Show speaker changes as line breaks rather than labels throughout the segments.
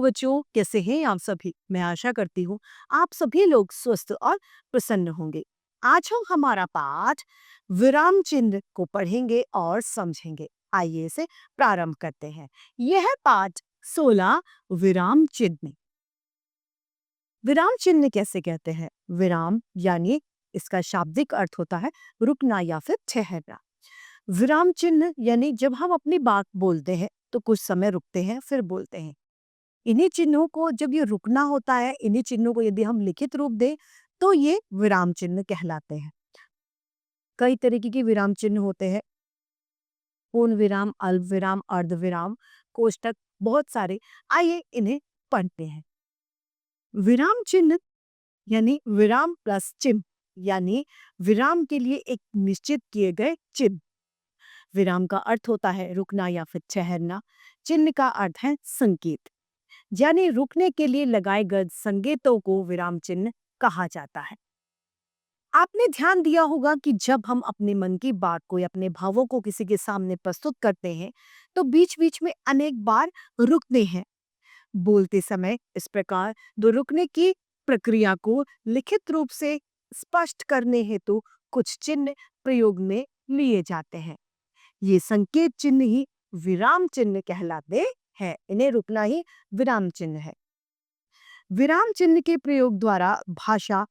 बच्चों, कैसे हैं आप सभी? मैं आशा करती हूँ आप सभी लोग स्वस्थ और प्रसन्न होंगे। आज हम हमारा पाठ विराम चिन्ह को पढ़ेंगे और समझेंगे। आइए इसे प्रारंभ करते हैं। यह है पाठ 16 विराम चिन्ह। विराम चिन्ह कैसे कहते हैं? विराम यानी इसका शाब्दिक अर्थ होता है रुकना या फिर ठहरना। विराम चिन्ह यानी जब हम अपनी बात बोलते हैं तो कुछ समय रुकते हैं फिर बोलते हैं। इन्हीं चिन्हों को जब ये रुकना होता है, इन्हीं चिन्हों को यदि हम लिखित रूप दें तो ये विराम चिन्ह कहलाते हैं। कई तरीके के विराम चिन्ह होते हैं। पूर्ण विराम, अल्प विराम, अर्ध विराम, कोष्टक, बहुत सारे। आइए इन्हें पढ़ते हैं। विराम चिन्ह यानी विराम प्लस चिन्ह, यानी विराम के लिए एक निश्चित किए गए चिन्ह। विराम का अर्थ होता है रुकना या फिर ठहरना। चिन्ह का अर्थ है संकेत, यानी रुकने के लिए लगाए गए संकेतों को विराम चिन्ह कहा जाता है। आपने ध्यान दिया होगा कि जब हम अपने मन की बात को या अपने भावों को किसी के सामने प्रस्तुत करते हैं तो बीच बीच में अनेक बार रुकते हैं। बोलते समय इस प्रकार दो रुकने की प्रक्रिया को लिखित रूप से स्पष्ट करने हेतु कुछ चिन्ह प्रयोग में लिए जाते हैं। ये संकेत चिन्ह ही विराम चिन्ह कहलाते हैं। इन्हें रुकना ही विराम चिन्ह है। विराम चिन्ह के प्रयोग द्वारा भाषा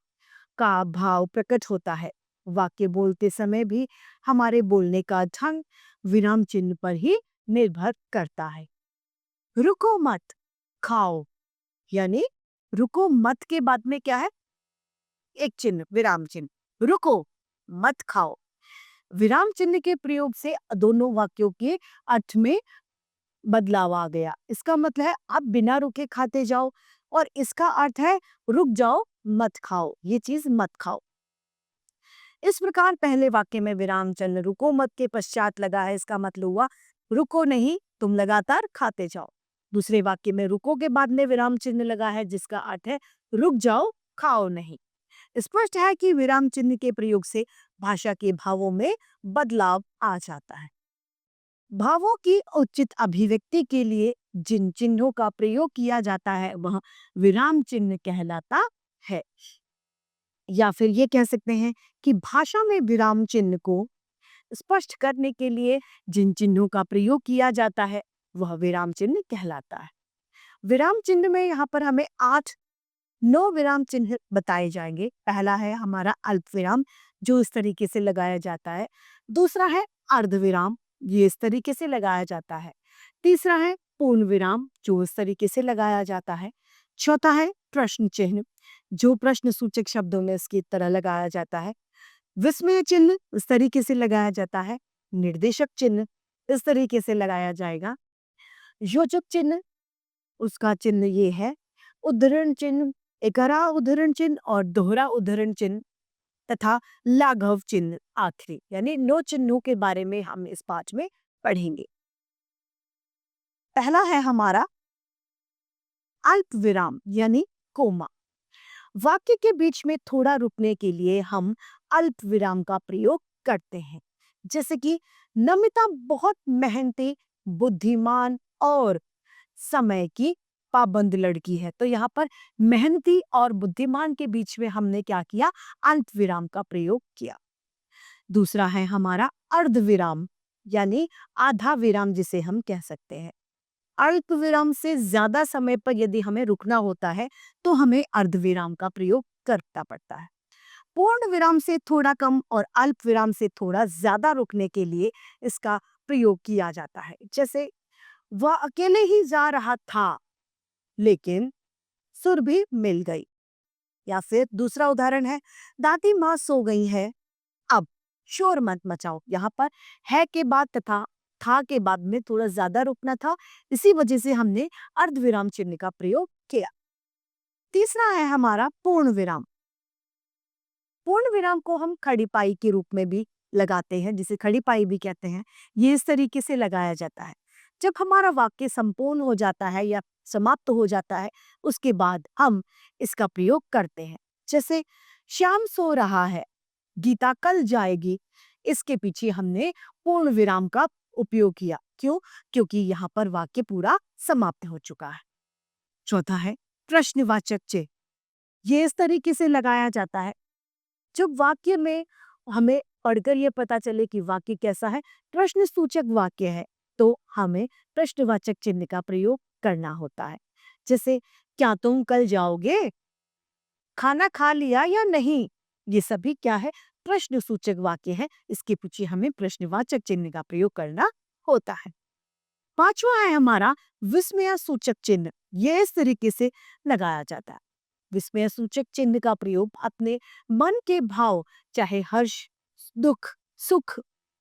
का भाव प्रकट होता है। वाक्य बोलते समय भी हमारे बोलने का ढंग विराम चिन्ह पर ही निर्भर करता है। रुको मत खाओ, यानी रुको मत के बाद में क्या है? एक चिन्ह, विराम चिन्ह। रुको मत खाओ। विराम चिन्ह के प्रयोग से दोनों वाक्यों के अर्थ में बदलाव आ गया। इसका मतलब है आप बिना रुके खाते जाओ, और इसका अर्थ है रुक जाओ मत खाओ, ये चीज मत खाओ। इस प्रकार पहले वाक्य में विराम चिन्ह रुको मत के पश्चात लगा है, इसका मतलब हुआ रुको नहीं, तुम लगातार खाते जाओ। दूसरे वाक्य में रुको के बाद में विराम चिन्ह लगा है, जिसका अर्थ है रुक जाओ खाओ नहीं। स्पष्ट है कि विराम चिन्ह के प्रयोग से भाषा के भावों में बदलाव आ जाता है। भावों की उचित अभिव्यक्ति के लिए जिन चिन्हों का प्रयोग किया जाता है वह विराम चिन्ह कहलाता है। या फिर ये कह सकते हैं कि भाषा में विराम चिन्ह को स्पष्ट करने के लिए जिन चिन्हों का प्रयोग किया जाता है वह विराम चिन्ह कहलाता है। विराम चिन्ह में यहाँ पर हमें 8-9 विराम चिन्ह बताए जाएंगे। पहला है हमारा अल्प विराम, जो इस तरीके से लगाया जाता है। दूसरा है अर्ध विराम, ये इस तरीके से लगाया जाता है। तीसरा है पूर्ण विराम, जो इस तरीके से लगाया जाता है। चौथा है प्रश्न चिन्ह, जो प्रश्न सूचक शब्दों में इसकी तरह लगाया जाता है। विस्मय चिन्ह इस तरीके से लगाया जाता है। निर्देशक चिन्ह इस तरीके से लगाया जाएगा। योजक चिन्ह, उसका चिन्ह ये है। उद्धरण चिन्ह, एकरा उद्धरण चिन्ह और दोहरा उद्धरण चिन्ह तथा लाघव चिन्ह आखिरी, यानी 9 चिन्हों के बारे में हम इस पाठ में पढ़ेंगे। पहला है हमारा अल्प विराम यानी कोमा। वाक्य के बीच में थोड़ा रुकने के लिए हम अल्प विराम का प्रयोग करते हैं। जैसे कि नमिता बहुत मेहनती, बुद्धिमान और समय की पाबंद लड़की है, तो यहाँ पर मेहनती और बुद्धिमान के बीच में हमने क्या किया? अल्प विराम का प्रयोग किया। दूसरा है हमारा अर्ध विराम यानी आधा विराम, जिसे हम कह सकते हैं। अल्प विराम से ज्यादा समय पर यदि हमें रुकना होता है तो हमें अर्ध विराम का प्रयोग करना पड़ता है। पूर्ण विराम से थोड़ा कम और अल्प विराम से थोड़ा ज्यादा रुकने के लिए इसका प्रयोग किया जाता है। जैसे वह अकेले ही जा रहा था लेकिन सुर भी मिल गई। या फिर दूसरा उदाहरण है दादी माँ सो गई है, अब शोर मत मचाओ। यहाँ पर है के बाद तथा था के बाद में थोड़ा ज्यादा रुकना था, इसी वजह से हमने अर्धविराम चिन्ह का प्रयोग किया। तीसरा है हमारा पूर्ण विराम। पूर्ण विराम को हम खड़ी पाई के रूप में भी लगाते हैं, जिसे खड़ी पाई भी कहते हैं। ये इस तरीके से लगाया जाता है। जब हमारा वाक्य संपूर्ण हो जाता है या समाप्त हो जाता है, उसके बाद हम इसका प्रयोग करते हैं। जैसे श्याम सो रहा है, गीता कल जाएगी। इसके पीछे हमने पूर्ण विराम का उपयोग किया। क्यों? क्योंकि यहाँ पर वाक्य पूरा समाप्त हो चुका है। चौथा है प्रश्नवाचक चिन्ह। ये इस तरीके से लगाया जाता है जब वाक्य में हमें पढ़कर ये पता चले कि वाक्य कैसा है, प्रश्न सूचक वाक्य है, तो हमें प्रश्नवाचक चिन्ह का प्रयोग करना होता है। जैसे क्या तुम कल जाओगे? खाना खा लिया या नहीं? ये सभी क्या है? प्रश्न सूचक वाक्य है। इसके पीछे हमें प्रश्नवाचक चिन्ह का प्रयोग करना होता है। पांचवा है हमारा विस्मय सूचक चिन्ह। ये इस तरीके से लगाया जाता है। विस्मय सूचक चिन्ह का प्रयोग अपने मन के भाव, चाहे हर्ष, दुख, सुख,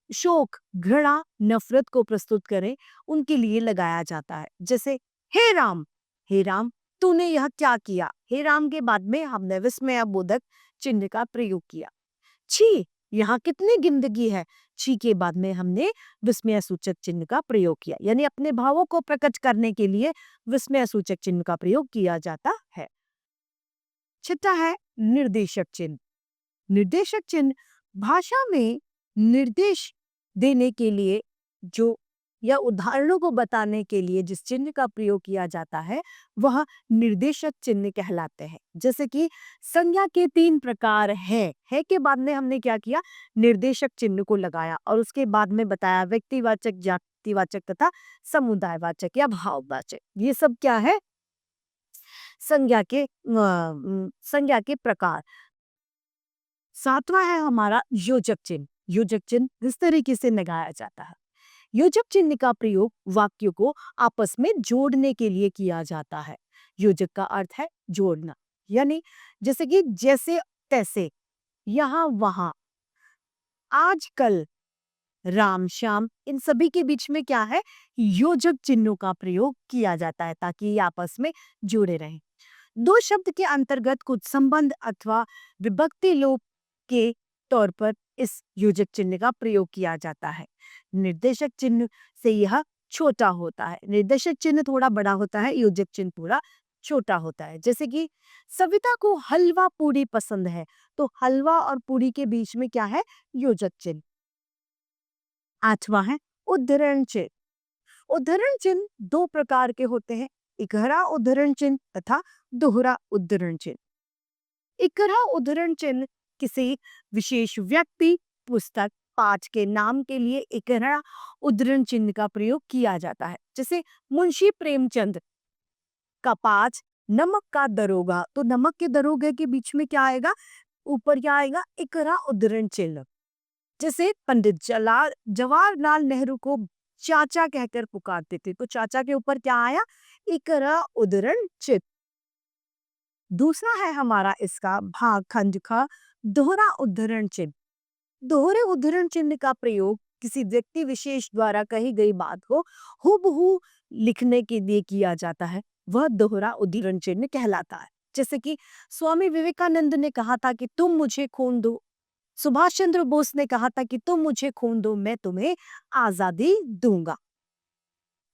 शोक, घृणा, नफरत को प्रस्तुत करें, उनके लिए लगाया जाता है। जैसे हे राम तूने यह क्या किया? हे राम के बाद में हमने विस्मय बोधक चिन्ह का प्रयोग किया। छी, यहाँ कितनी गंदगी है? छी के बाद में हमने विस्मय सूचक चिन्ह का प्रयोग किया, यानी अपने भावों को प्रकट करने के लिए विस्मय सूचक चिन्ह का प्रयोग किया जाता है। छठा है निर्देशक चिन्ह। निर्देशक चिन्ह भाषा में निर्देश देने के लिए जो या उदाहरणों को बताने के लिए जिस चिन्ह का प्रयोग किया जाता है वह निर्देशक चिन्ह कहलाते हैं। जैसे कि संज्ञा के 3 प्रकार है के बाद में हमने क्या किया? निर्देशक चिन्ह को लगाया और उसके बाद में बताया व्यक्तिवाचक, जातिवाचक तथा समुदायवाचक या भाववाचक। ये सब क्या है? संज्ञा के प्रकार। सातवां है हमारा योजक चिन्ह। योजक चिन्ह इस तरीके से लगाया जाता है। योजक चिन्ह का प्रयोग वाक्यों को आपस में जोड़ने के लिए किया जाता है। योजक का अर्थ है जोड़ना, यानी जैसे कि जैसे तैसे, यहाँ वहां, आज कल, राम श्याम, इन सभी के बीच में क्या है? योजक चिन्हों का प्रयोग किया जाता है ताकि ये आपस में जुड़े रहें। दो शब्द के अंतर्गत कुछ संबंध अथवा विभक्ति लोप के तौर पर इस योजक चिन्ह का प्रयोग किया जाता है। निर्देशक चिन्ह से यह छोटा होता है, निर्देशक चिन्ह थोड़ा बड़ा होता है, योजक चिन्ह थोड़ा छोटा होता है। जैसे कि सविता को हलवा पूरी पसंद है, तो हलवा और पूरी के बीच में क्या है? योजक चिन्ह। आठवां है उद्धरण चिन्ह। उद्धरण चिन्ह 2 प्रकार के होते हैं, इकहरा उद्धरण चिन्ह तथा दोहरा उद्धरण चिन्ह। इकहरा उद्धरण चिन्ह किसी विशेष व्यक्ति, पुस्तक, पाठ के नाम के लिए इकहरा उद्धरण चिन्ह का प्रयोग किया जाता है। जैसे मुंशी प्रेमचंद का पाठ नमक का दरोगा, तो नमक के दरोगे के बीच में क्या आएगा? ऊपर क्या आएगा? इकहरा उद्धरण चिन्ह। जैसे पंडित जवाहरलाल नेहरू को चाचा कहकर पुकारते थे, तो चाचा के ऊपर क्या आया? इकहरा उद्धरण चिन्ह। दूसरा है हमारा इसका भाग खंड का दोहरा उद्धरण चिन्ह। दोहरे उद्धरण चिन्ह का प्रयोग किसी व्यक्ति विशेष द्वारा कही गई बात को हूबहू लिखने के लिए किया जाता है, वह दोहरा उद्धरण चिन्ह कहलाता है। जैसे कि स्वामी विवेकानंद ने कहा था कि तुम मुझे खून दो, सुभाष चंद्र बोस ने कहा था कि तुम मुझे खून दो, मैं तुम्हें आजादी दूंगा।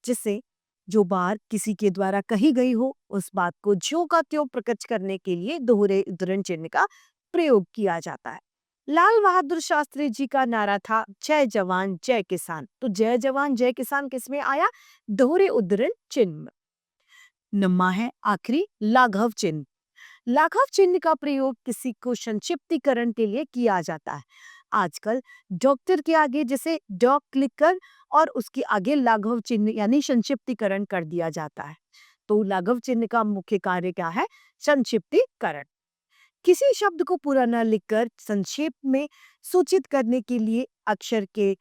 जिससे जो बात किसी के द्वारा कही गई हो उस बात को ज्यों का त्यों प्रकट करने के लिए दोहरे उद्धरण चिन्ह का प्रयोग किया जाता है। लाल बहादुर शास्त्री जी का नारा था जय जवान जय किसान, तो जय जवान जय किसान किसमें आया? दोहरे उद्धरण चिन्ह में। नम्मा है आखिरी लाघव चिन्ह। लाघव चिन्ह का प्रयोग किसी को संक्षिप्तीकरण के लिए किया जाता है। आजकल डॉक्टर के आगे जैसे डॉक लिखकर और उसके आगे लाघव चिन्ह यानी संक्षिप्तीकरण कर दिया जाता है। तो लाघव चिन्ह का मुख्य कार्य क्या है? संक्षिप्तीकरण। किसी शब्द को पूरा न लिखकर संक्षेप में सूचित करने के लिए अक्षर के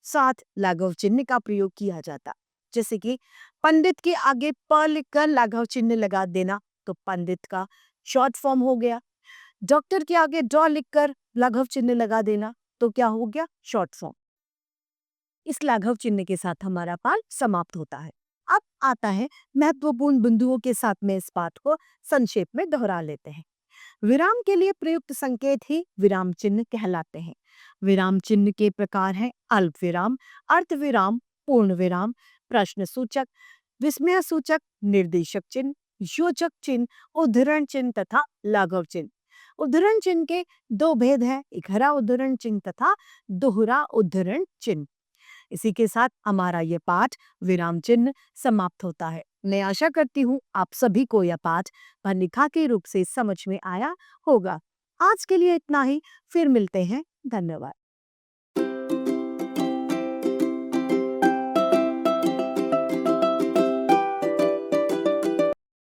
साथ लाघव चिन्ह का प्रयोग किया जाता। जैसे कि पंडित के आगे प लिखकर लाघव चिन्ह लगा देना, तो पंडित का शॉर्ट फॉर्म हो गया। डॉक्टर के आगे डॉ लिखकर लाघव चिन्ह लगा देना, तो क्या हो गया? Short form. इस लाघव चिन्ह के साथ हमारा पाठ समाप्त होता है। अब आता है महत्वपूर्ण बिंदुओं के साथ में इस पाठ को संक्षेप में दोहरा लेते हैं। विराम के लिए प्रयुक्त संकेत ही विराम चिन्ह कहलाते हैं। विराम चिन्ह के प्रकार हैं अल्प विराम, अर्ध विराम, पूर्ण विराम, प्रश्न सूचक, विस्मय सूचक, निर्देशक चिन्ह, योजक चिन्ह, उद्धरण चिन्ह तथा लाघव चिन्ह। उद्धरण चिन्ह के 2 भेद हैं, इकहरा उद्धरण चिन्ह तथा दोहरा उद्धरण चिन्ह। इसी के साथ हमारा ये पाठ विराम चिन्ह समाप्त होता है। मैं आशा करती हूँ आप सभी को यह पाठ भनिका के रूप से समझ में आया होगा। आज के लिए इतना ही, फिर मिलते हैं। धन्यवाद।